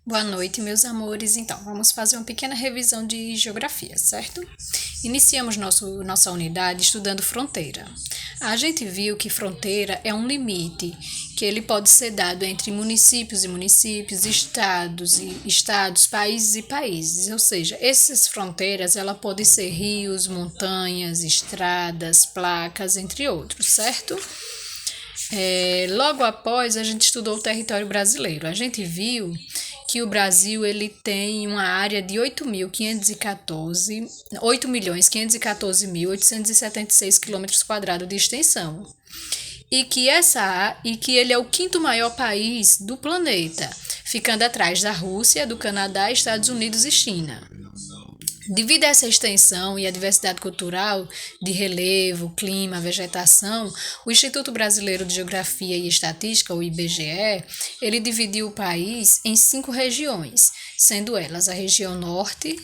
Boa noite, meus amores. Então, vamos fazer uma pequena revisão de geografia, certo? Iniciamos nossa unidade estudando fronteira. A gente viu que fronteira é um limite que ele pode ser dado entre municípios e municípios, estados e estados, países e países. Ou seja, essas fronteiras ela pode ser rios, montanhas, estradas, placas, entre outros, certo? Logo após a gente estudou o território brasileiro. A gente viu que o Brasil ele tem uma área de 8.514.876 quilômetros quadrados de extensão e que ele é o quinto maior país do planeta, ficando atrás da Rússia, do Canadá, Estados Unidos e China. Devido a essa extensão e a diversidade cultural de relevo, clima, vegetação, o Instituto Brasileiro de Geografia e Estatística, o IBGE, ele dividiu o país em 5 regiões, sendo elas a região Norte,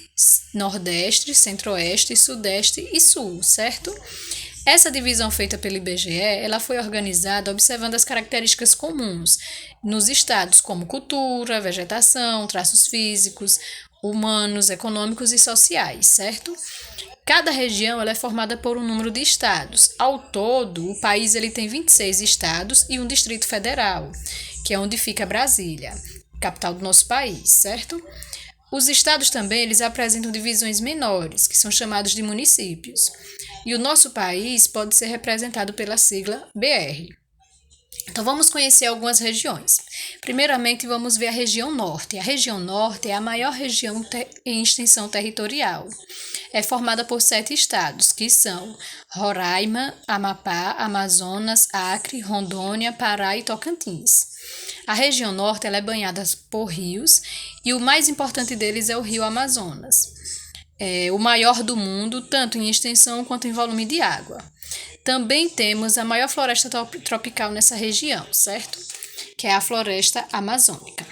Nordeste, Centro-Oeste, Sudeste e Sul, certo? Essa divisão feita pelo IBGE, ela foi organizada observando as características comuns nos estados como cultura, vegetação, traços físicos, humanos, econômicos e sociais, certo? Cada região ela é formada por um número de estados. Ao todo, o país ele tem 26 estados e um distrito federal, que é onde fica Brasília, capital do nosso país, certo? Os estados também eles apresentam divisões menores, que são chamados de municípios. E o nosso país pode ser representado pela sigla BR. Então vamos conhecer algumas regiões. Primeiramente vamos ver a região norte. A região norte é a maior região em extensão territorial. É formada por 7 estados, que são Roraima, Amapá, Amazonas, Acre, Rondônia, Pará e Tocantins. A região norte ela é banhada por rios e o mais importante deles é o rio Amazonas. É o maior do mundo, tanto em extensão quanto em volume de água. Também temos a maior floresta tropical nessa região, certo? Que é a floresta amazônica.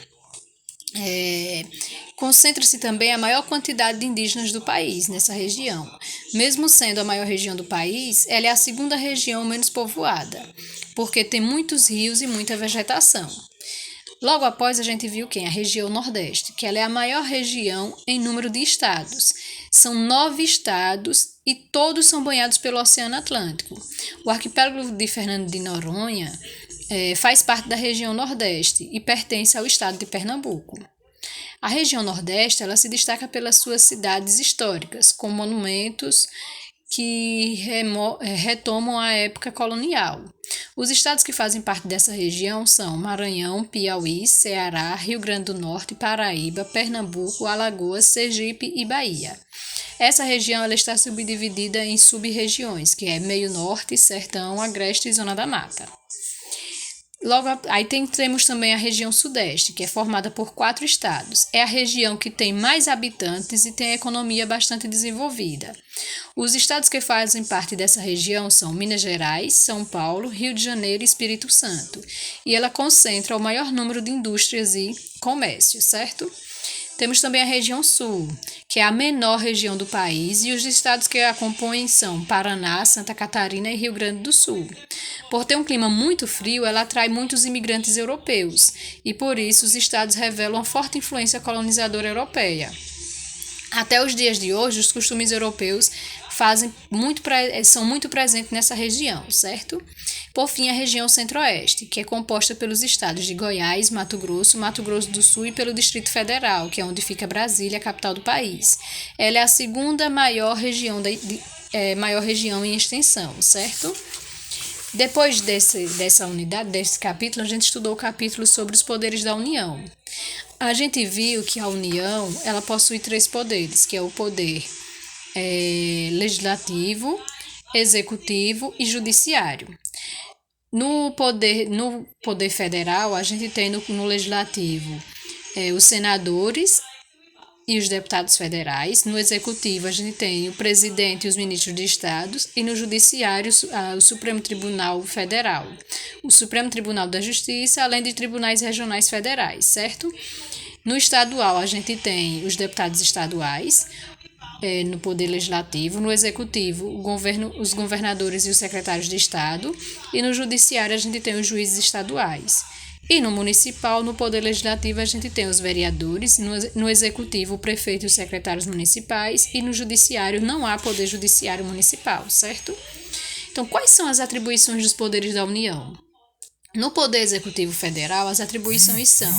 Concentra-se também a maior quantidade de indígenas do país nessa região. Mesmo sendo a maior região do país, ela é a segunda região menos povoada, porque tem muitos rios e muita vegetação. Logo após, a gente viu a região Nordeste, que ela é a maior região em número de estados. São 9 estados e todos são banhados pelo Oceano Atlântico. O arquipélago de Fernando de Noronha faz parte da região Nordeste e pertence ao estado de Pernambuco. A região Nordeste ela se destaca pelas suas cidades históricas, com monumentos que retomam a época colonial. Os estados que fazem parte dessa região são Maranhão, Piauí, Ceará, Rio Grande do Norte, Paraíba, Pernambuco, Alagoas, Sergipe e Bahia. Essa região ela está subdividida em sub-regiões, que é Meio Norte, Sertão, Agreste e Zona da Mata. Temos também a região Sudeste, que é formada por 4 estados. É a região que tem mais habitantes e tem a economia bastante desenvolvida. Os estados que fazem parte dessa região são Minas Gerais, São Paulo, Rio de Janeiro e Espírito Santo. E ela concentra o maior número de indústrias e comércio, certo? Temos também a região Sul, que é a menor região do país, e os estados que a compõem são Paraná, Santa Catarina e Rio Grande do Sul. Por ter um clima muito frio, ela atrai muitos imigrantes europeus, e por isso os estados revelam uma forte influência colonizadora europeia. Até os dias de hoje, os costumes europeus são muito presentes nessa região, certo? Por fim, a região Centro-Oeste, que é composta pelos estados de Goiás, Mato Grosso do Sul e pelo Distrito Federal, que é onde fica Brasília, a capital do país. Ela é a segunda maior região em extensão, certo? Depois dessa unidade, desse capítulo, a gente estudou o capítulo sobre os poderes da União. A gente viu que a União ela possui 3 poderes, que é o poder legislativo, executivo e judiciário. No poder federal, a gente tem no legislativo os senadores e os deputados federais. No executivo, a gente tem o presidente e os ministros de estados. E no judiciário, o Supremo Tribunal Federal, o Supremo Tribunal da Justiça, além de tribunais regionais federais, certo? No estadual, a gente tem os deputados estaduais, no poder legislativo. No executivo, os governadores e os secretários de estado. E no judiciário, a gente tem os juízes estaduais. E no municipal, no poder legislativo, a gente tem os vereadores, no executivo, o prefeito e os secretários municipais, e no judiciário não há poder judiciário municipal, certo? Então, quais são as atribuições dos poderes da União? No Poder Executivo Federal, as atribuições são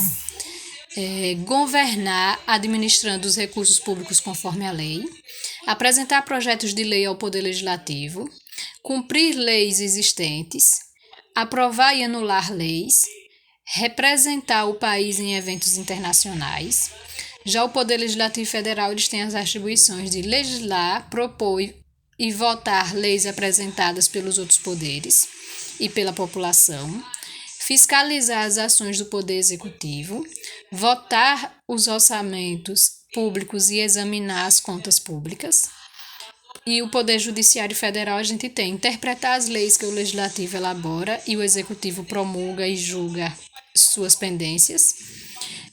governar administrando os recursos públicos conforme a lei, apresentar projetos de lei ao Poder Legislativo, cumprir leis existentes, aprovar e anular leis, representar o país em eventos internacionais. Já o Poder Legislativo Federal eles têm as atribuições de legislar, propor e votar leis apresentadas pelos outros poderes e pela população, fiscalizar as ações do Poder Executivo, votar os orçamentos públicos e examinar as contas públicas. E o Poder Judiciário Federal a gente tem interpretar as leis que o Legislativo elabora e o Executivo promulga e julga suas pendências,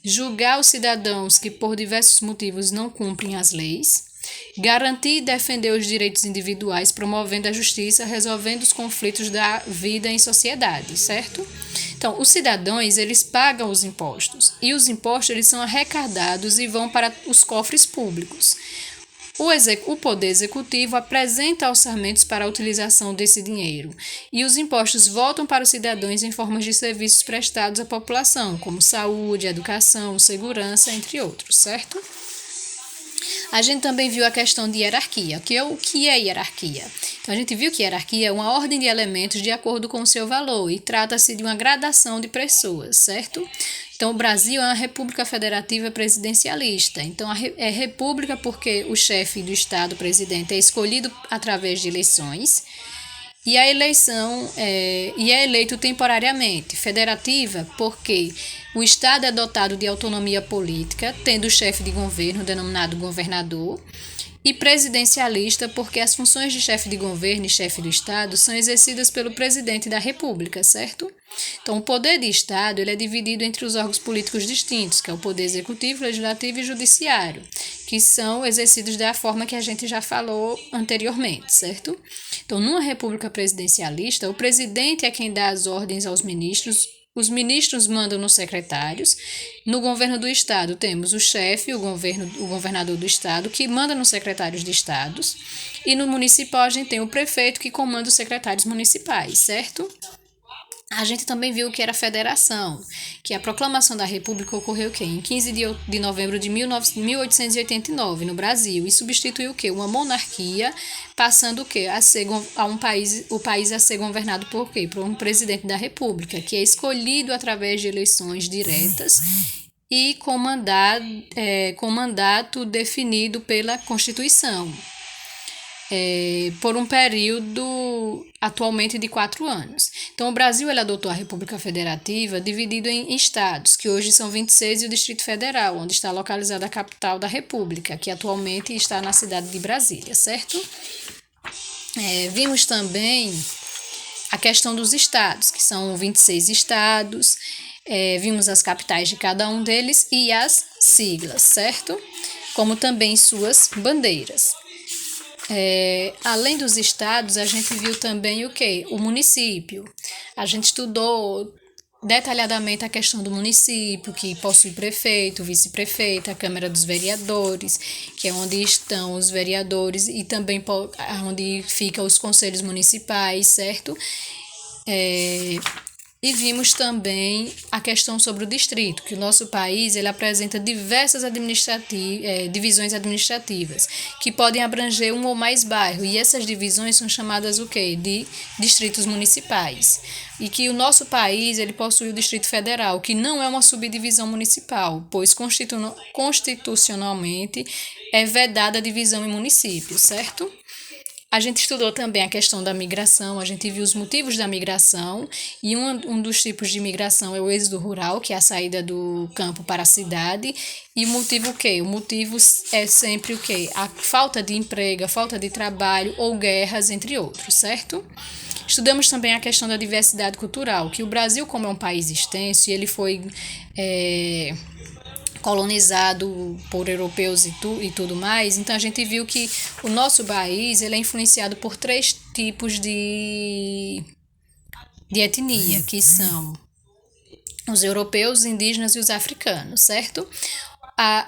julgar os cidadãos que por diversos motivos não cumprem as leis, garantir e defender os direitos individuais, promovendo a justiça, resolvendo os conflitos da vida em sociedade, certo? Então, os cidadãos, eles pagam os impostos, e os impostos eles são arrecadados e vão para os cofres públicos. O Poder Executivo apresenta orçamentos para a utilização desse dinheiro, e os impostos voltam para os cidadãos em forma de serviços prestados à população, como saúde, educação, segurança, entre outros, certo? A gente também viu a questão de hierarquia. O que é hierarquia? Então, a gente viu que hierarquia é uma ordem de elementos de acordo com o seu valor e trata-se de uma gradação de pessoas, certo? Então, o Brasil é uma república federativa presidencialista. Então, é república porque o chefe do Estado, o presidente, é escolhido através de eleições e a eleição é eleito temporariamente. Federativa porque o Estado é dotado de autonomia política, tendo o chefe de governo, denominado governador, e presidencialista porque as funções de chefe de governo e chefe do Estado são exercidas pelo presidente da República, certo? Então, o poder de Estado ele é dividido entre os órgãos políticos distintos, que é o poder executivo, legislativo e judiciário, que são exercidos da forma que a gente já falou anteriormente, certo? Então, numa república presidencialista, o presidente é quem dá as ordens aos ministros, os ministros mandam nos secretários. No governo do estado temos o chefe, o governador do estado, que manda nos secretários de estados. E no municipal a gente tem o prefeito que comanda os secretários municipais, certo? A gente também viu o que era federação, que a proclamação da República ocorreu em 15 de novembro de 1889, no Brasil, e substituiu uma monarquia, passando o país a ser governado por Por um presidente da República, que é escolhido através de eleições diretas e com mandato definido pela Constituição. Por um período atualmente de 4 anos. Então, o Brasil ele adotou a República Federativa dividido em estados, que hoje são 26, e o Distrito Federal, onde está localizada a capital da República, que atualmente está na cidade de Brasília, certo? Vimos também a questão dos estados, que são 26 estados, vimos as capitais de cada um deles e as siglas, certo? Como também suas bandeiras. Além dos estados, a gente viu também o município. A gente estudou detalhadamente a questão do município, que possui prefeito, vice-prefeito, a Câmara dos Vereadores, que é onde estão os vereadores e também onde ficam os conselhos municipais, certo? E vimos também a questão sobre o distrito, que o nosso país ele apresenta diversas divisões administrativas, que podem abranger um ou mais bairros, e essas divisões são chamadas de distritos municipais. E que o nosso país ele possui o Distrito Federal, que não é uma subdivisão municipal, pois constitucionalmente é vedada a divisão em municípios, certo? A gente estudou também a questão da migração, a gente viu os motivos da migração, e um dos tipos de migração é o êxodo rural, que é a saída do campo para a cidade, e o motivo O motivo é sempre a falta de emprego, a falta de trabalho ou guerras, entre outros, certo? Estudamos também a questão da diversidade cultural, que o Brasil, como é um país extenso, e ele foi colonizado por europeus e tudo mais, então a gente viu que o nosso país ele é influenciado por 3 tipos de etnia, que são os europeus, os indígenas e os africanos, certo?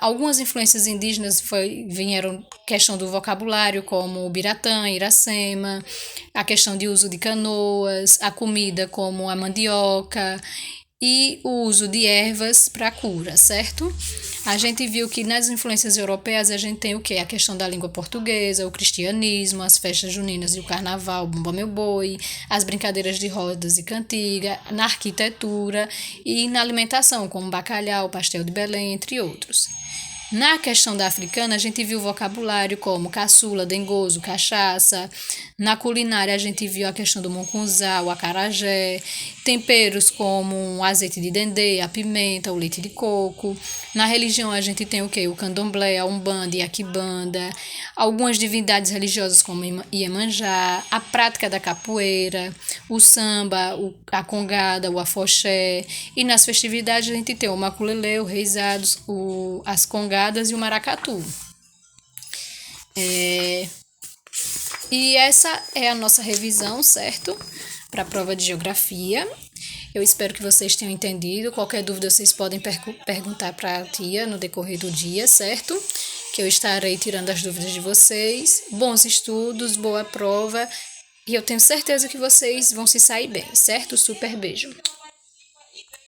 Algumas influências indígenas vieram questão do vocabulário, como o biratã, iracema, a questão de uso de canoas, a comida como a mandioca e o uso de ervas para cura, certo? A gente viu que nas influências europeias a gente tem o quê? A questão da língua portuguesa, o cristianismo, as festas juninas e o carnaval, Bumba Meu Boi, as brincadeiras de rodas e cantiga, na arquitetura e na alimentação, como bacalhau, pastel de Belém, entre outros. Na questão da africana, a gente viu vocabulário como caçula, dengoso, cachaça. Na culinária, a gente viu a questão do mungunzá, o acarajé. Temperos como o azeite de dendê, a pimenta, o leite de coco. Na religião, a gente tem o quê? O candomblé, a umbanda e a quimbanda. Algumas divindades religiosas como Iemanjá, a prática da capoeira, o samba, a congada, o afoxé. E nas festividades, a gente tem o maculelê, o reisados, as congadas e o maracatu. E essa é a nossa revisão, certo? Para a prova de geografia. Eu espero que vocês tenham entendido. Qualquer dúvida vocês podem perguntar para a tia no decorrer do dia, certo? Que eu estarei tirando as dúvidas de vocês. Bons estudos, boa prova. E eu tenho certeza que vocês vão se sair bem, certo? Super beijo.